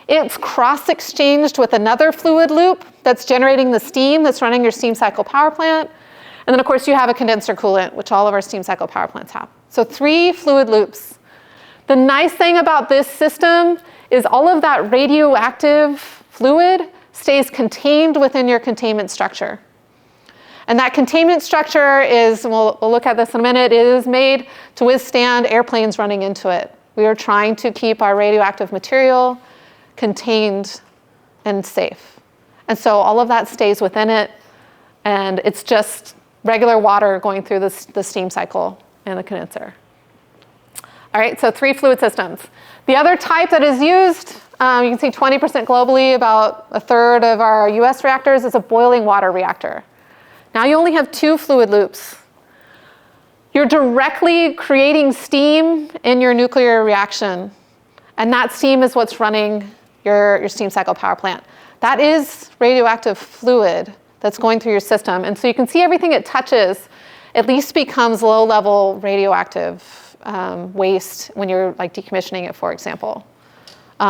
It's cross-exchanged with another fluid loop that's generating the steam that's running your steam cycle power plant. And then, of course, you have a condenser coolant, which all of our steam cycle power plants have. So 3 fluid loops. The nice thing about this system is all of that radioactive fluid stays contained within your containment structure. And that containment structure is, we'll look at this in a minute, it is made to withstand airplanes running into it. We are trying to keep our radioactive material contained and safe. And so all of that stays within it, and it's just regular water going through the steam cycle and the condenser. All right, so 3 fluid systems. The other type that is used, you can see 20% globally, about a third of our US reactors, is a boiling water reactor. Now you only have 2 fluid loops. You're directly creating steam in your nuclear reaction, and that steam is what's running your steam cycle power plant. That is radioactive fluid that's going through your system. And so you can see everything it touches at least becomes low-level radioactive waste when you're like decommissioning it, for example,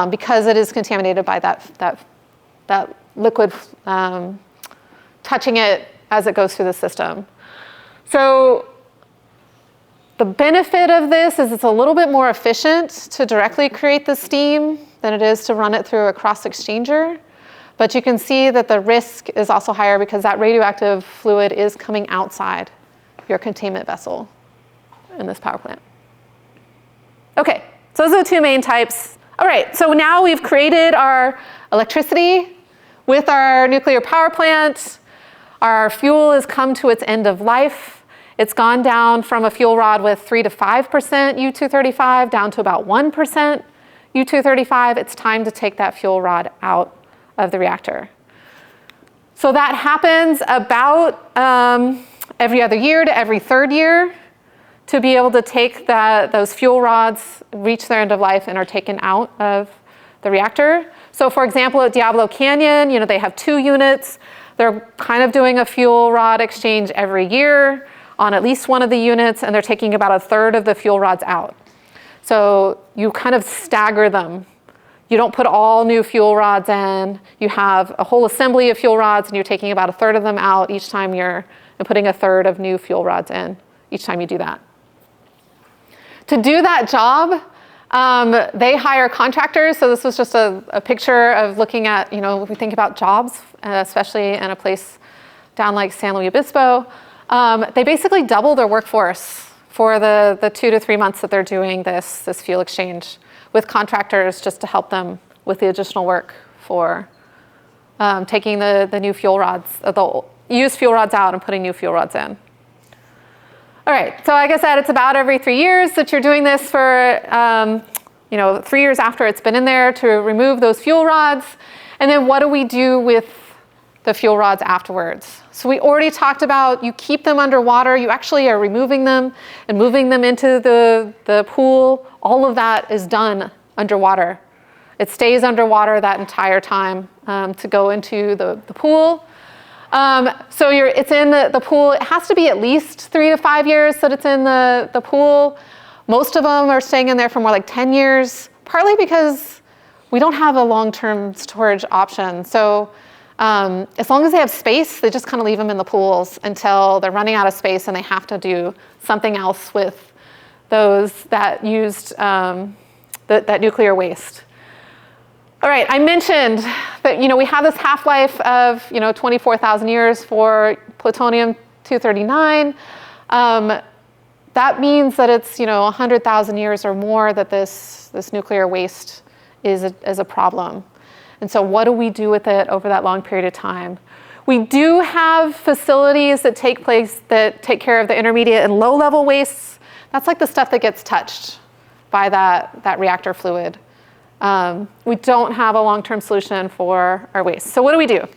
because it is contaminated by that liquid touching it as it goes through the system. So the benefit of this is it's a little bit more efficient to directly create the steam than it is to run it through a cross-exchanger. But you can see that the risk is also higher because that radioactive fluid is coming outside your containment vessel in this power plant. Okay, so those are the 2 main types. All right, so now we've created our electricity with our nuclear power plant. Our fuel has come to its end of life. It's gone down from a fuel rod with 3 to 5% U-235 down to about 1% U-235. It's time to take that fuel rod out of the reactor. So that happens about every other year to every 3rd year to be able to take those fuel rods, reach their end of life, and are taken out of the reactor. So for example, at Diablo Canyon, they have 2 units. They're kind of doing a fuel rod exchange every year on at least one of the units, and they're taking about a third of the fuel rods out. So you kind of stagger them. You don't put all new fuel rods in. You have a whole assembly of fuel rods, and you're taking about a third of them out each time you're putting a third of new fuel rods in each time you do that. To do that job, they hire contractors. So this was just a picture of looking at, if we think about jobs, especially in a place down like San Luis Obispo, they basically double their workforce for the 2 to 3 months that they're doing this fuel exchange with contractors just to help them with the additional work for taking the new fuel rods, the used fuel rods out and putting new fuel rods in. All right, so like I said, it's about every 3 years that you're doing this for, 3 years after it's been in there to remove those fuel rods. And then what do we do with the fuel rods afterwards? So we already talked about you keep them underwater. You actually are removing them and moving them into the pool. All of that is done underwater. It stays underwater that entire time to go into the pool. So it's in the pool. It has to be at least 3 to 5 years that it's in the pool. Most of them are staying in there for more like 10 years, partly because we don't have a long-term storage option. So as long as they have space, they just kind of leave them in the pools until they're running out of space and they have to do something else with those that used that nuclear waste. All right, I mentioned that we have this half-life of 24,000 years for plutonium-239. That means that it's 100,000 years or more that this nuclear waste is a problem. And so what do we do with it over that long period of time? We do have facilities that take care of the intermediate and low-level wastes. That's like the stuff that gets touched by that reactor fluid. We don't have a long-term solution for our waste. So what do?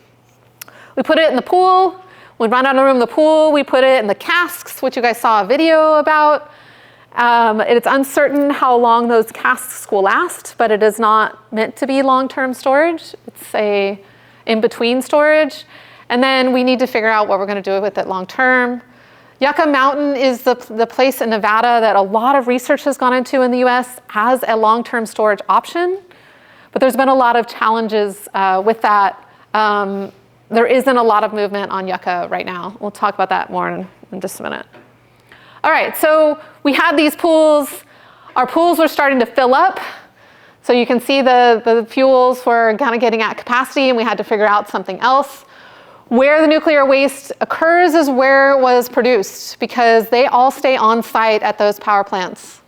We put it in the pool. We run out of room in the pool. We put it in the casks, which you guys saw a video about. It's uncertain how long those casks will last, but it is not meant to be long-term storage. It's a in-between storage. And then we need to figure out what we're going to do with it long-term. Yucca Mountain is the place in Nevada that a lot of research has gone into in the US as a long-term storage option. But there's been a lot of challenges with that. There isn't a lot of movement on Yucca right now. We'll talk about that more in just a minute. All right, so we had these pools. Our pools were starting to fill up. So you can see the fuels were kind of getting at capacity, and we had to figure out something else. Where the nuclear waste occurs is where it was produced, because they all stay on site at those power plants.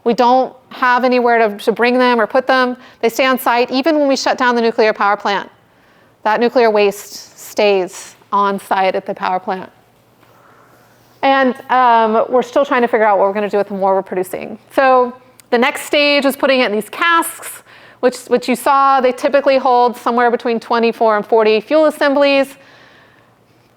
We don't have anywhere to bring them or put them. They stay on site even when we shut down the nuclear power plant. That nuclear waste stays on site at the power plant. And we're still trying to figure out what we're going to do with the more we're producing. So the next stage is putting it in these casks, which you saw. They typically hold somewhere between 24 and 40 fuel assemblies.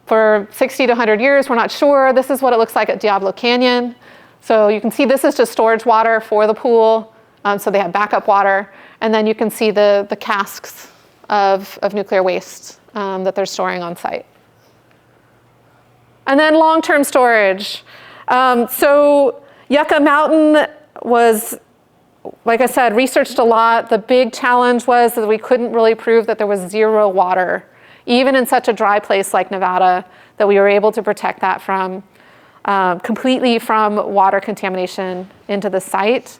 For 60 to 100 years, we're not sure. This is what it looks like at Diablo Canyon. So you can see this is just storage water for the pool. So they have backup water. And then you can see the casks of nuclear waste that they're storing on site. And then long-term storage. So Yucca Mountain was, like I said, researched a lot. The big challenge was that we couldn't really prove that there was zero water, even in such a dry place like Nevada, that we were able to protect that from completely from water contamination into the site.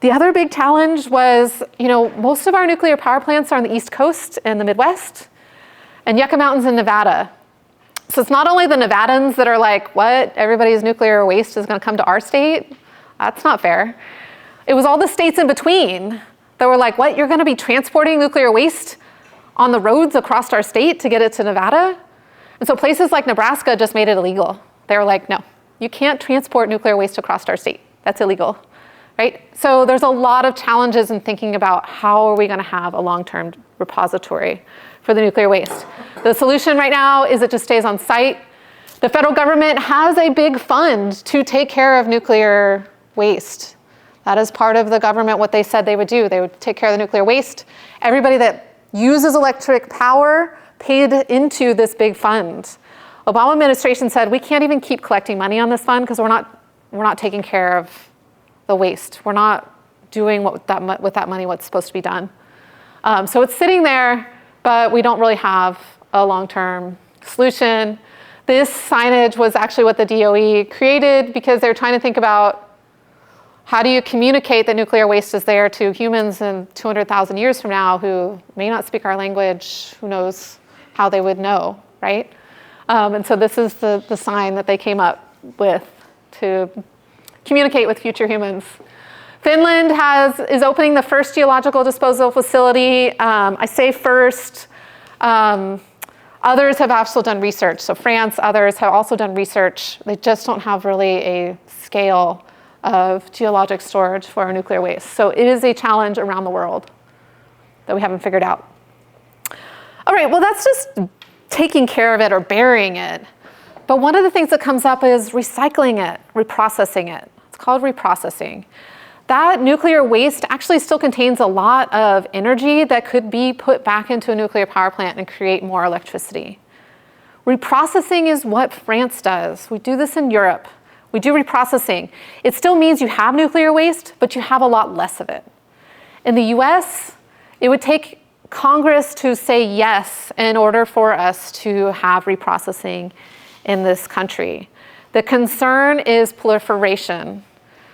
The other big challenge was, most of our nuclear power plants are on the East Coast and the Midwest, and Yucca Mountain's in Nevada. So it's not only the Nevadans that are like, what, everybody's nuclear waste is going to come to our state? That's not fair. It was all the states in between that were like, what, you're going to be transporting nuclear waste on the roads across our state to get it to Nevada? And so places like Nebraska just made it illegal. They were like, no, you can't transport nuclear waste across our state. That's illegal, right? So there's a lot of challenges in thinking about how are we going to have a long-term repository for the nuclear waste. The solution right now is it just stays on site. The federal government has a big fund to take care of nuclear waste. That is part of the government, what they said they would do. They would take care of the nuclear waste. Everybody that uses electric power paid into this big fund. Obama administration said we can't even keep collecting money on this fund because we're not taking care of the waste. We're not doing with that money what's supposed to be done. So it's sitting there, but we don't really have a long-term solution. This signage was actually what the DOE created because they're trying to think about how do you communicate that nuclear waste is there to humans in 200,000 years from now who may not speak our language, who knows how they would know, right? And so this is the sign that they came up with to communicate with future humans. Finland is opening the first geological disposal facility. I say first. Others have also done research. So France, others have also done research. They just don't have really a scale of geologic storage for our nuclear waste. So it is a challenge around the world that we haven't figured out. All right, well, that's just taking care of it or burying it. But one of the things that comes up is recycling it, reprocessing it. It's called reprocessing. That nuclear waste actually still contains a lot of energy that could be put back into a nuclear power plant and create more electricity. Reprocessing is what France does. We do this in Europe. We do reprocessing. It still means you have nuclear waste, but you have a lot less of it. In the US, it would take Congress to say yes in order for us to have reprocessing in this country. The concern is proliferation.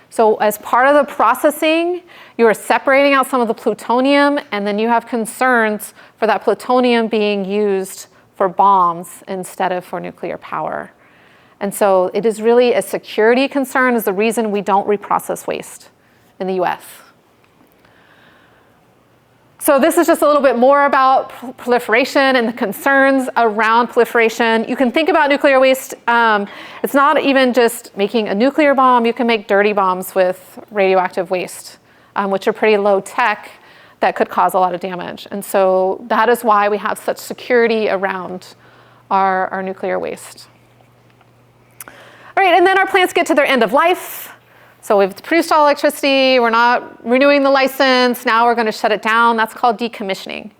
So as part of the processing, you are separating out some of the plutonium, and then you have concerns for that plutonium being used for bombs instead of for nuclear power. And so it is really a security concern is the reason we don't reprocess waste in the US. So this is just a little bit more about proliferation and the concerns around proliferation. You can think about nuclear waste. It's not even just making a nuclear bomb. You can make dirty bombs with radioactive waste, which are pretty low tech that could cause a lot of damage. And so that is why we have such security around our nuclear waste. All right, and then our plants get to their end of life. So we've produced all electricity, we're not renewing the license, now we're going to shut it down. That's called decommissioning.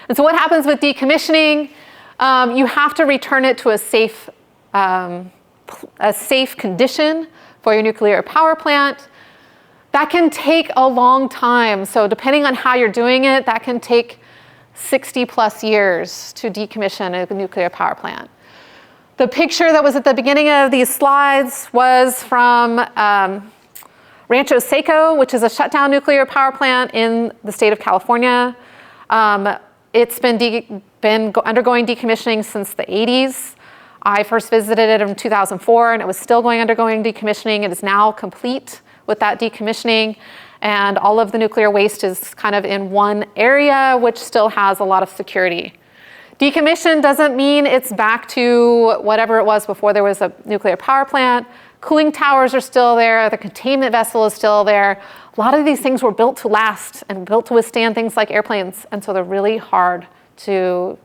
And so what happens with decommissioning? You have to return it to a safe condition for your nuclear power plant. That can take a long time. So depending on how you're doing it, that can take 60 plus years to decommission a nuclear power plant. The picture that was at the beginning of these slides was from Rancho Seco, which is a shutdown nuclear power plant in the state of California. It's been undergoing decommissioning since the 80s. I first visited it in 2004, and it was still undergoing decommissioning. It is now complete with that decommissioning, and all of the nuclear waste is kind of in one area, which still has a lot of security. Decommission doesn't mean it's back to whatever it was before there was a nuclear power plant. Cooling towers are still there. The containment vessel is still there. A lot of these things were built to last and built to withstand things like airplanes. And so they're really hard to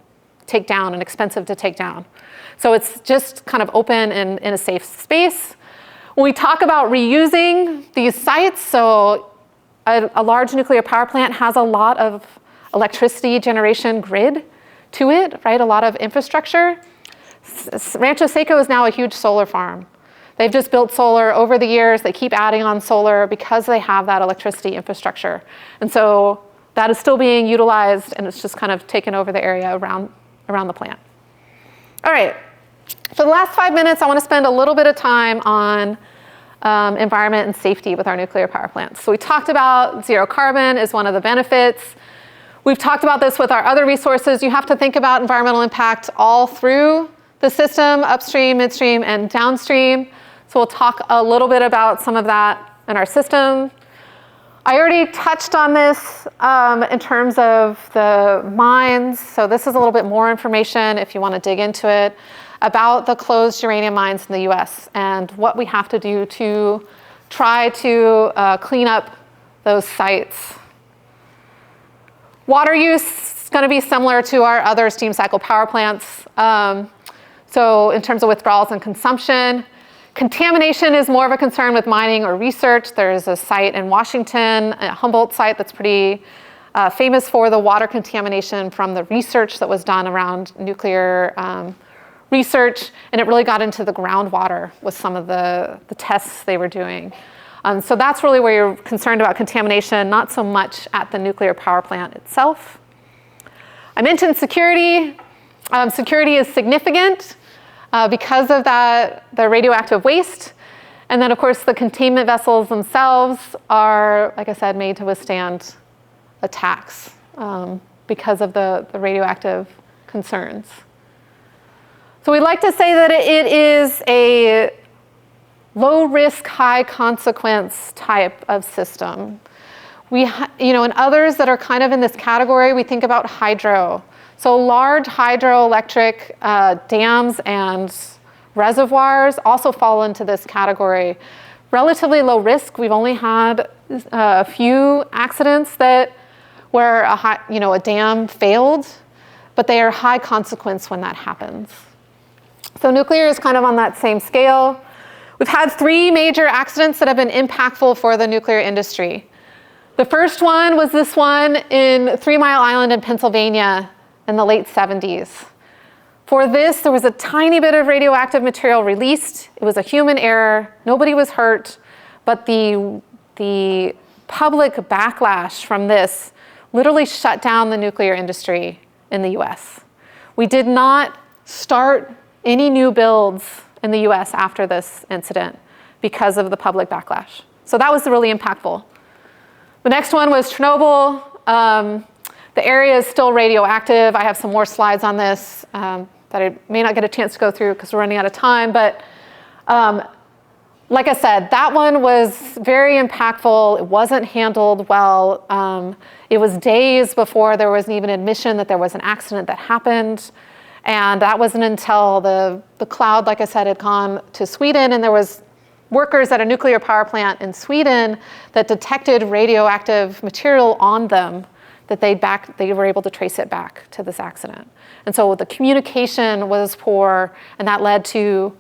take down and expensive to take down. So it's just kind of open and in a safe space. When we talk about reusing these sites, so a large nuclear power plant has a lot of electricity generation grid to it, right? A lot of infrastructure. Rancho Seco is now a huge solar farm. They've just built solar over the years. They keep adding on solar because they have that electricity infrastructure. And so that is still being utilized, and it's just kind of taken over the area around the plant. All right, for the last 5 minutes, I want to spend a little bit of time on environment and safety with our nuclear power plants. So we talked about zero carbon is one of the benefits. We've talked about this with our other resources. You have to think about environmental impact all through the system, upstream, midstream, and downstream. So we'll talk a little bit about some of that in our system. I already touched on this in terms of the mines. So this is a little bit more information if you want to dig into it about the closed uranium mines in the US and what we have to do to try to clean up those sites. Water use is going to be similar to our other steam cycle power plants. So in terms of withdrawals and consumption, contamination is more of a concern with mining or research. There's a site in Washington, a Humboldt site that's pretty famous for the water contamination from the research that was done around nuclear research, and it really got into the groundwater with some of the tests they were doing. So that's really where you're concerned about contamination, not so much at the nuclear power plant itself. I mentioned security. Security is significant. because of that, the radioactive waste. And then, of course, the containment vessels themselves are, like I said, made to withstand attacks because of the radioactive concerns. So we like to say that it is a low-risk, high-consequence type of system. And others that are kind of in this category, we think about hydro. So large hydroelectric dams and reservoirs also fall into this category. Relatively low risk. We've only had a few accidents where a dam failed, but they are high consequence when that happens. So nuclear is kind of on that same scale. We've had 3 major accidents that have been impactful for the nuclear industry. The first one was this one in 3 Mile Island in Pennsylvania in the late 70s. For this, there was a tiny bit of radioactive material released. It was a human error. Nobody was hurt, but the public backlash from this literally shut down the nuclear industry in the US. We did not start any new builds in the US after this incident because of the public backlash. So that was really impactful. The next one was Chernobyl. The area is still radioactive. I have some more slides on this that I may not get a chance to go through because we're running out of time. But like I said, that one was very impactful. It wasn't handled well. It was days before there was even admission that there was an accident that happened. And that wasn't until the cloud, like I said, had gone to Sweden, and there was workers at a nuclear power plant in Sweden that detected radioactive material on them that they were able to trace it back to this accident. And so the communication was poor, and that led to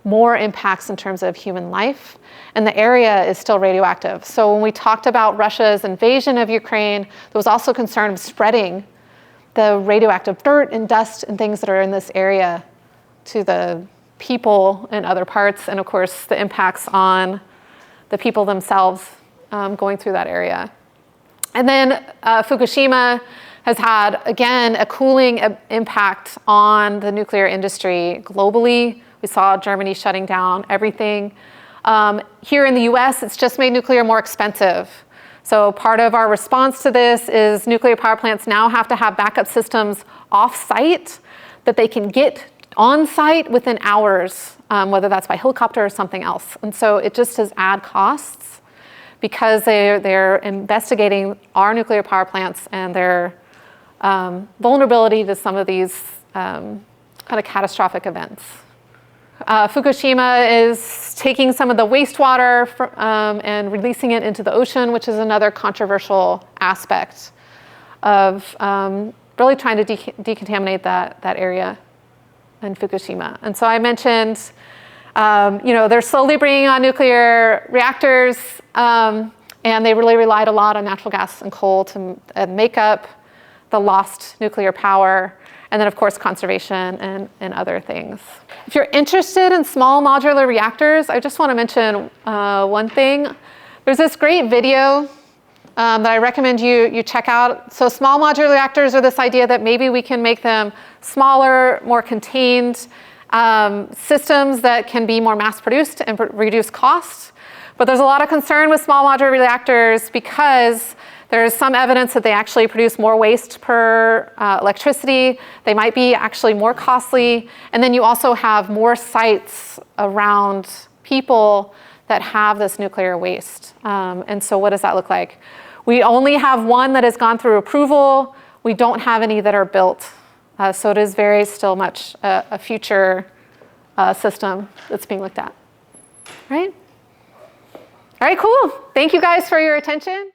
more impacts in terms of human life. And the area is still radioactive. So when we talked about Russia's invasion of Ukraine, there was also concern of spreading the radioactive dirt and dust and things that are in this area to the people in other parts, and of course the impacts on the people themselves going through that area. And then Fukushima has had, again, a cooling impact on the nuclear industry globally. We saw Germany shutting down everything. Here in the US, it's just made nuclear more expensive. So part of our response to this is nuclear power plants now have to have backup systems off-site that they can get on-site within hours, whether that's by helicopter or something else. And so it just has add costs because they're investigating our nuclear power plants and their vulnerability to some of these kind of catastrophic events. Fukushima is taking some of the wastewater and releasing it into the ocean, which is another controversial aspect of really trying to decontaminate that area in Fukushima. And so I mentioned, they're slowly bringing on nuclear reactors, and they really relied a lot on natural gas and coal to make up the lost nuclear power. And then, of course, conservation and other things. If you're interested in small modular reactors, I just want to mention one thing. There's this great video that I recommend you check out. So small modular reactors are this idea that maybe we can make them smaller, more contained systems that can be more mass-produced and reduce costs. But there's a lot of concern with small modular reactors because there's some evidence that they actually produce more waste per electricity. They might be actually more costly. And then you also have more sites around people that have this nuclear waste. And so what does that look like? We only have one that has gone through approval. We don't have any that are built. So it is very still much a future system that's being looked at. Right? All right, cool. Thank you guys for your attention.